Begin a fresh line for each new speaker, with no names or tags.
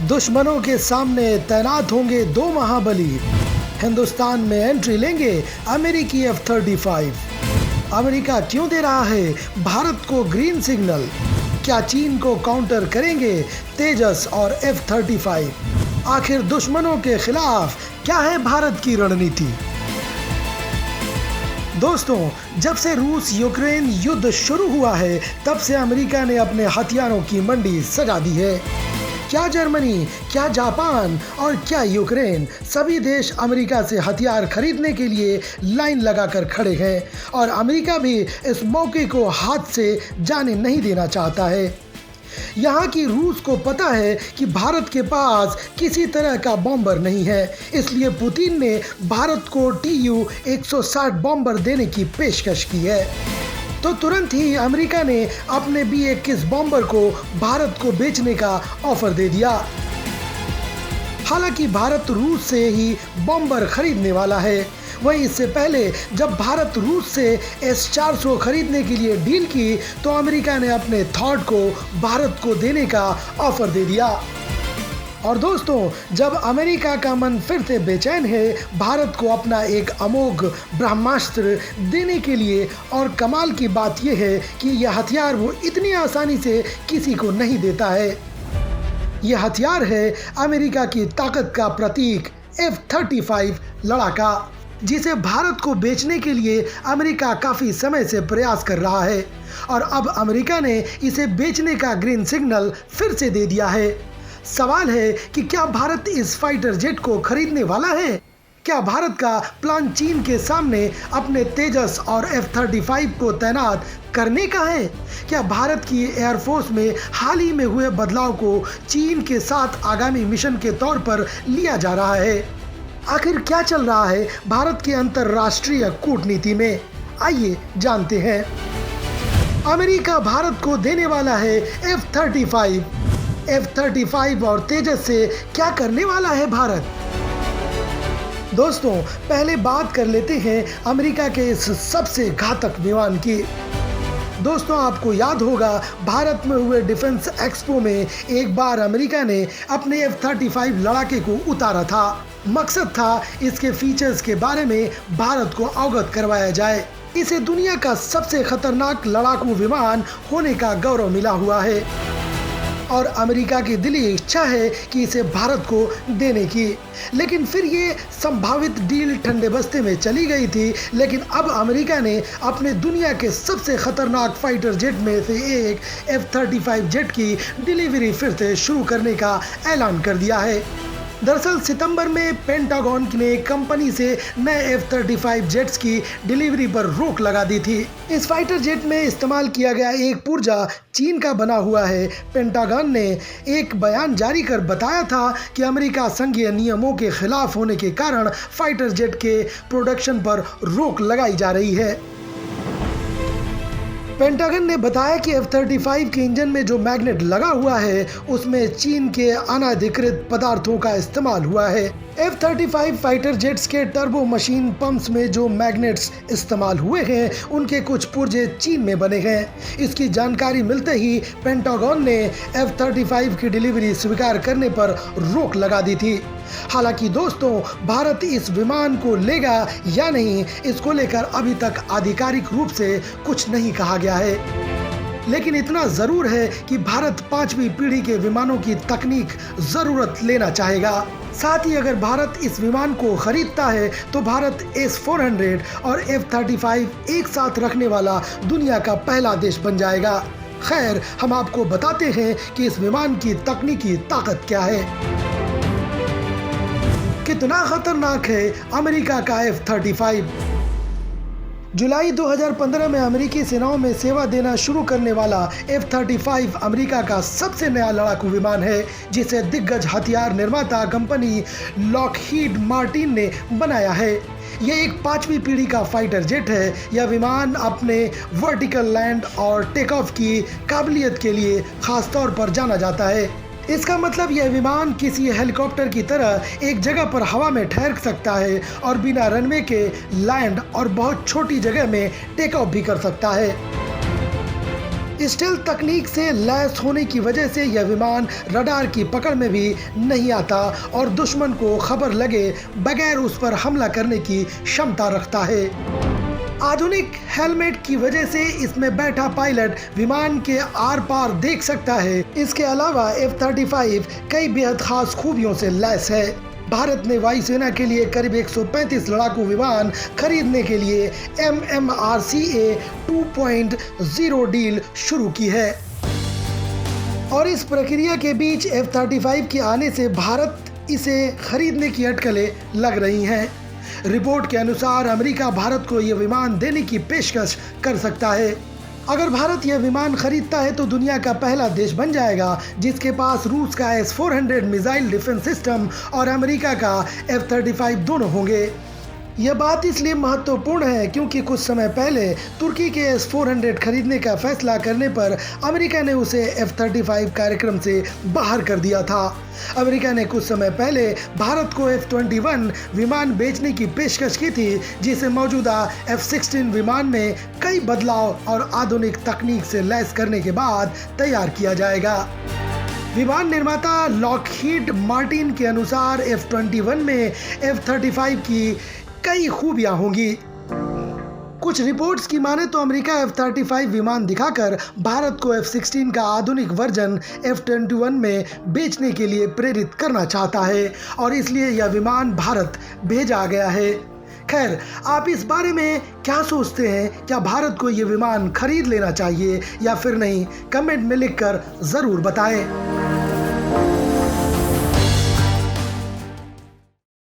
दुश्मनों के सामने तैनात होंगे 2 महाबली। हिंदुस्तान में एंट्री लेंगे अमेरिकी F-35। अमेरिका क्यों दे रहा है भारत को ग्रीन सिग्नल? क्या चीन को काउंटर करेंगे तेजस और F-35? आखिर दुश्मनों के खिलाफ क्या है भारत की रणनीति? दोस्तों, जब से रूस यूक्रेन युद्ध शुरू हुआ है तब से अमेरिका ने अपने हथियारों की मंडी सजा दी है। क्या जर्मनी, क्या जापान और क्या यूक्रेन, सभी देश अमेरिका से हथियार खरीदने के लिए लाइन लगाकर खड़े हैं और अमेरिका भी इस मौके को हाथ से जाने नहीं देना चाहता है। यहाँ की रूस को पता है कि भारत के पास किसी तरह का बॉम्बर नहीं है, इसलिए पुतिन ने भारत को Tu-160 बॉम्बर देने की पेशकश की है। तो तुरंत ही अमेरिका ने अपने B-21 बॉम्बर को भारत को बेचने का ऑफर दे दिया। हालांकि भारत रूस से ही बॉम्बर खरीदने वाला है। वहीं इससे पहले जब भारत रूस से S-400 खरीदने के लिए डील की तो अमेरिका ने अपने थॉट को भारत को देने का ऑफर दे दिया। और दोस्तों, जब अमेरिका का मन फिर से बेचैन है भारत को अपना एक अमोघ ब्रह्मास्त्र देने के लिए, और कमाल की बात यह है कि यह हथियार वो इतनी आसानी से किसी को नहीं देता है। यह हथियार है अमेरिका की ताकत का प्रतीक F-35 लड़ाका, जिसे भारत को बेचने के लिए अमेरिका काफ़ी समय से प्रयास कर रहा है और अब अमेरिका ने इसे बेचने का ग्रीन सिग्नल फिर से दे दिया है। सवाल है कि क्या भारत इस फाइटर जेट को खरीदने वाला है? क्या भारत का प्लान चीन के सामने अपने तेजस और F-35 को तैनात करने का है? क्या भारत की एयरफोर्स में हाल ही में हुए बदलाव को चीन के साथ आगामी मिशन के तौर पर लिया जा रहा है? आखिर क्या चल रहा है भारत की अंतर्राष्ट्रीय कूटनीति में? आइए जानते हैं। अमेरिका भारत को देने वाला है F-35। F-35 और तेजस से क्या करने वाला है भारत? दोस्तों, पहले बात कर लेते हैं अमेरिका के इस सबसे घातक विमान की। दोस्तों, आपको याद होगा भारत में हुए डिफेंस एक्सपो में एक बार अमेरिका ने अपने F-35 लड़ाके को उतारा था। मकसद था इसके फीचर्स के बारे में भारत को अवगत करवाया जाए। इसे दुनिया का सबसे खतरनाक लड़ाकू विमान होने का गौरव मिला हुआ है और अमेरिका की दिली इच्छा है कि इसे भारत को देने की। लेकिन फिर ये संभावित डील ठंडे बस्ते में चली गई थी। लेकिन अब अमेरिका ने अपने दुनिया के सबसे खतरनाक फाइटर जेट में से एक F-35 जेट की डिलीवरी फिर से शुरू करने का ऐलान कर दिया है। दरअसल सितंबर में पेंटागन ने कंपनी से नए F-35 जेट्स की डिलीवरी पर रोक लगा दी थी। इस फाइटर जेट में इस्तेमाल किया गया एक पुर्जा चीन का बना हुआ है। पेंटागन ने एक बयान जारी कर बताया था कि अमेरिका संघीय नियमों के खिलाफ होने के कारण फाइटर जेट के प्रोडक्शन पर रोक लगाई जा रही है। पेंटागन ने बताया कि F-35 के इंजन में जो मैग्नेट लगा हुआ है उसमें चीन के अनधिकृत पदार्थों का इस्तेमाल हुआ है। F-35 फाइटर जेट्स के टर्बो मशीन पंप्स में जो मैग्नेट्स इस्तेमाल हुए हैं उनके कुछ पुर्जे चीन में बने हैं। इसकी जानकारी मिलते ही पेंटागन ने F-35 की डिलीवरी स्वीकार करने पर रोक लगा दी थी। हालांकि दोस्तों, भारत इस विमान को लेगा या नहीं, इसको लेकर अभी तक आधिकारिक रूप से कुछ नहीं कहा गया है। लेकिन इतना जरूर है कि भारत 5वीं पीढ़ी के विमानों की तकनीक जरूरत लेना चाहेगा। साथ ही अगर भारत इस विमान को खरीदता है तो भारत S-400 और F-35 एक साथ रखने वाला दुनिया का पहला देश बन जाएगा। खैर, हम आपको बताते हैं कि इस विमान की तकनीकी ताकत क्या है। कितना खतरनाक है अमेरिका का F-35। जुलाई 2015 में अमेरिकी सेनाओं में सेवा देना शुरू करने वाला F-35 अमेरिका का सबसे नया लड़ाकू विमान है, जिसे दिग्गज हथियार निर्माता कंपनी लॉकहीड मार्टिन ने बनाया है। यह एक 5वीं पीढ़ी का फाइटर जेट है। यह विमान अपने वर्टिकल लैंड और टेक ऑफ की काबिलियत के लिए खास तौर पर जाना जाता है। इसका मतलब यह विमान किसी हेलीकॉप्टर की तरह एक जगह पर हवा में ठहर सकता है और बिना रनवे के लैंड और बहुत छोटी जगह में टेक ऑफ भी कर सकता है। स्टेल्थ तकनीक से लैस होने की वजह से यह विमान रडार की पकड़ में भी नहीं आता और दुश्मन को खबर लगे बगैर उस पर हमला करने की क्षमता रखता है। आधुनिक हेलमेट की वजह से इसमें बैठा पायलट विमान के आर पार देख सकता है। इसके अलावा F-35 कई बेहद खास खूबियों से लैस है। भारत ने वायुसेना के लिए करीब 135 लड़ाकू विमान खरीदने के लिए MMRCA 2.0 डील शुरू की है और इस प्रक्रिया के बीच F-35 के आने से भारत इसे खरीदने की अटकलें लग रही हैं। रिपोर्ट के अनुसार अमेरिका भारत को यह विमान देने की पेशकश कर सकता है। अगर भारत यह विमान खरीदता है तो दुनिया का पहला देश बन जाएगा जिसके पास रूस का S-400 मिसाइल डिफेंस सिस्टम और अमेरिका का F-35 दोनों होंगे। यह बात इसलिए महत्वपूर्ण है क्योंकि कुछ समय पहले तुर्की के S-400 खरीदने का फैसला करने पर अमेरिका ने उसे F-35 कार्यक्रम से बाहर कर दिया था। अमेरिका ने कुछ समय पहले भारत को F-21 विमान बेचने की पेशकश की थी जिसे मौजूदा F-16 विमान में कई बदलाव और आधुनिक तकनीक से लैस करने के बाद तैयार किया जाएगा। विमान निर्माता लॉकहीड मार्टिन के अनुसार F-21 में F-35 की कई खूबियां होंगी। कुछ रिपोर्ट्स की माने तो अमेरिका F-35 विमान दिखाकर भारत को F-16 का आधुनिक वर्जन F-21 में बेचने के लिए प्रेरित करना चाहता है और इसलिए यह विमान भारत भेजा गया है। खैर, आप इस बारे में क्या सोचते हैं? क्या भारत को यह विमान खरीद लेना चाहिए या फिर नहीं? कमेंट में लिखकर ज़रूर बताएं।